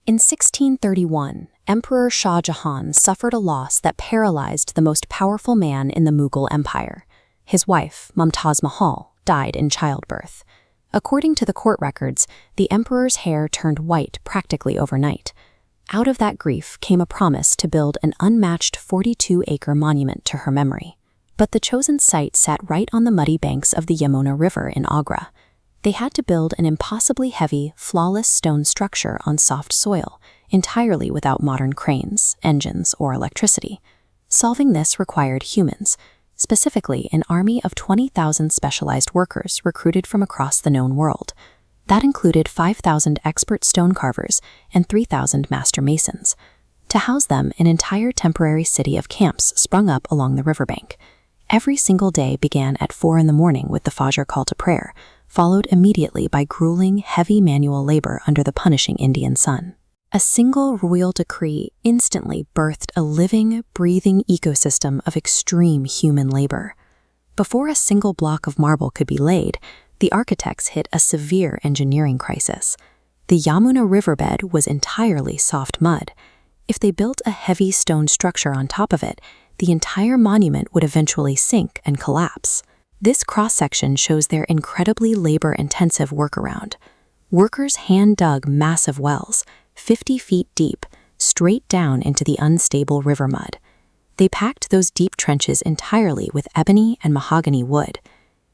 In 1631, Emperor Shah Jahan suffered a loss that paralyzed the most powerful man in the Mughal Empire. His wife, Taj Mahal, died in childbirth. According to the court records, the emperor's hair turned white practically overnight. Out of that grief came a promise to build an unmatched 42-acre monument to her memory. But the chosen site sat right on the muddy banks of the Yamuna River in Agra. They had to build an impossibly heavy, flawless stone structure on soft soil, entirely without modern cranes, engines, or electricity. Solving this required humans, specifically an army of 20,000 specialized workers recruited from across the known world. That included 5,000 expert stone carvers and 3,000 master masons. To house them, an entire temporary city of camps sprung up along the riverbank. Every single day began at 4 in the morning with the Fajr call to prayer, followed immediately by grueling, heavy manual labor under the punishing Indian sun. A single royal decree instantly birthed a living, breathing ecosystem of extreme human labor. Before a single block of marble could be laid, the architects hit a severe engineering crisis. The Yamuna riverbed was entirely soft mud. If they built a heavy stone structure on top of it, the entire monument would eventually sink and collapse. This cross-section shows their incredibly labor-intensive workaround. Workers hand-dug massive wells, 50 feet deep, straight down into the unstable river mud. They packed those deep trenches entirely with ebony and mahogany wood.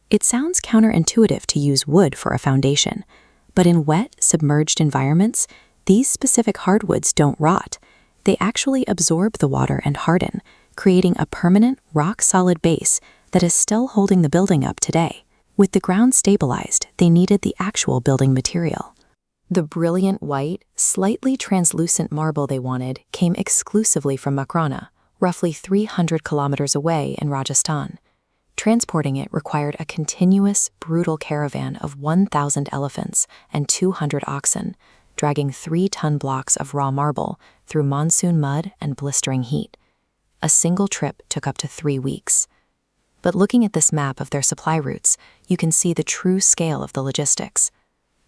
It sounds counterintuitive to use wood for a foundation, but in wet, submerged environments, these specific hardwoods don't rot. They actually absorb the water and harden, creating a permanent, rock-solid base that is still holding the building up today. With the ground stabilized, they needed the actual building material. The brilliant white, slightly translucent marble they wanted came exclusively from Makrana, roughly 300 kilometers away in Rajasthan. Transporting it required a continuous, brutal caravan of 1,000 elephants and 200 oxen, dragging 3-ton blocks of raw marble through monsoon mud and blistering heat. A single trip took up to 3 weeks. But looking at this map of their supply routes, you can see the true scale of the logistics.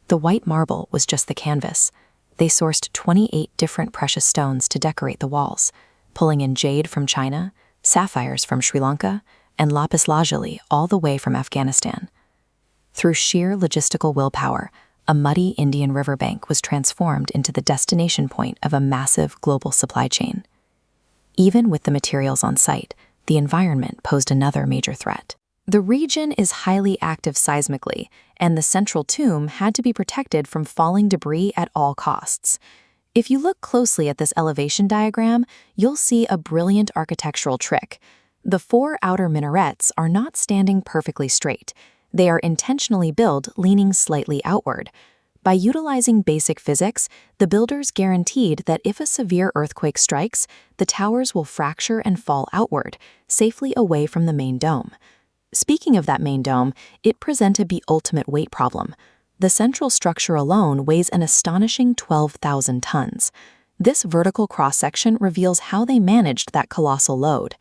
The white marble was just the canvas. They sourced 28 different precious stones to decorate the walls, pulling in jade from China, sapphires from Sri Lanka, and lapis lazuli all the way from Afghanistan. Through sheer logistical willpower, a muddy Indian riverbank was transformed into the destination point of a massive global supply chain. Even with the materials on site, the environment posed another major threat. The region is highly active seismically, and the central tomb had to be protected from falling debris at all costs. If you look closely at this elevation diagram, you'll see a brilliant architectural trick. The 4 outer minarets are not standing perfectly straight. They are intentionally built leaning slightly outward. By utilizing basic physics, the builders guaranteed that if a severe earthquake strikes, the towers will fracture and fall outward, safely away from the main dome. Speaking of that main dome, it presented the ultimate weight problem. The central structure alone weighs an astonishing 12,000 tons. This vertical cross-section reveals how they managed that colossal load.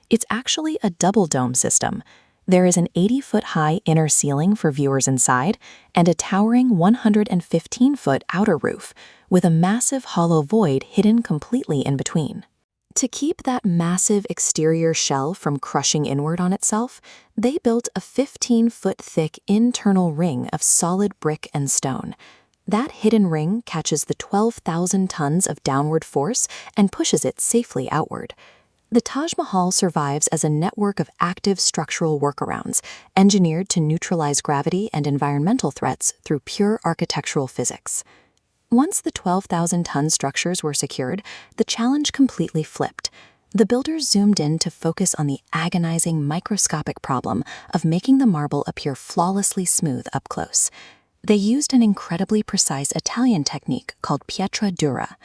It's actually a double dome system. There is an 80-foot-high inner ceiling for viewers inside and a towering 115-foot outer roof, with a massive hollow void hidden completely in between. To keep that massive exterior shell from crushing inward on itself, they built a 15-foot-thick internal ring of solid brick and stone. That hidden ring catches the 12,000 tons of downward force and pushes it safely outward. The Taj Mahal survives as a network of active structural workarounds, engineered to neutralize gravity and environmental threats through pure architectural physics. Once the 12,000-ton structures were secured, the challenge completely flipped. The builders zoomed in to focus on the agonizing microscopic problem of making the marble appear flawlessly smooth up close. They used an incredibly precise Italian technique called pietra dura.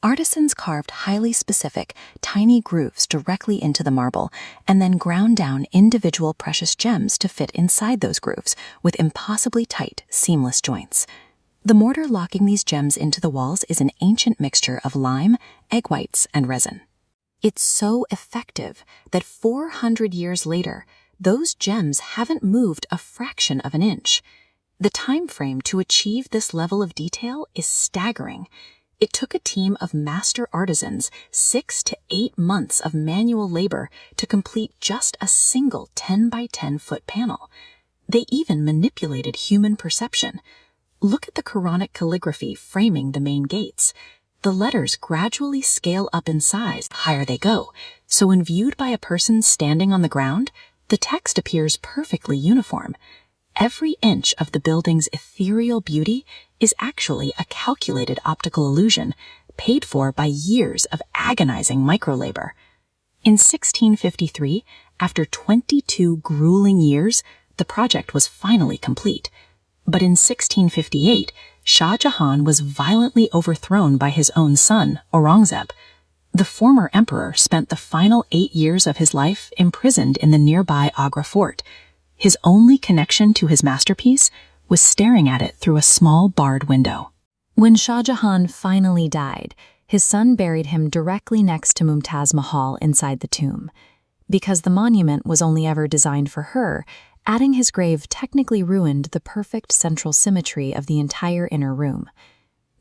Artisans carved highly specific, tiny grooves directly into the marble and then ground down individual precious gems to fit inside those grooves with impossibly tight, seamless joints. The mortar locking these gems into the walls is an ancient mixture of lime, egg whites, and resin. It's so effective that 400 years later, those gems haven't moved a fraction of an inch. The time frame to achieve this level of detail is staggering. It took a team of master artisans 6 to 8 months of manual labor to complete just a single 10 by 10 foot panel. They even manipulated human perception. Look at the Quranic calligraphy framing the main gates. The letters gradually scale up in size the higher they go, so when viewed by a person standing on the ground, the text appears perfectly uniform. Every inch of the building's ethereal beauty is actually a calculated optical illusion, paid for by years of agonizing microlabor. In 1653, after 22 grueling years, the project was finally complete. But in 1658, Shah Jahan was violently overthrown by his own son, Aurangzeb. The former emperor spent the final 8 years of his life imprisoned in the nearby Agra fort. His only connection to his masterpiece was staring at it through a small barred window. When Shah Jahan finally died, his son buried him directly next to Taj Mahal inside the tomb. Because the monument was only ever designed for her, adding his grave technically ruined the perfect central symmetry of the entire inner room.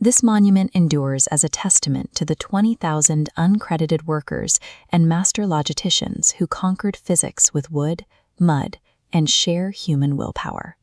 This monument endures as a testament to the 20,000 uncredited workers and master logisticians who conquered physics with wood, mud, and sheer human willpower.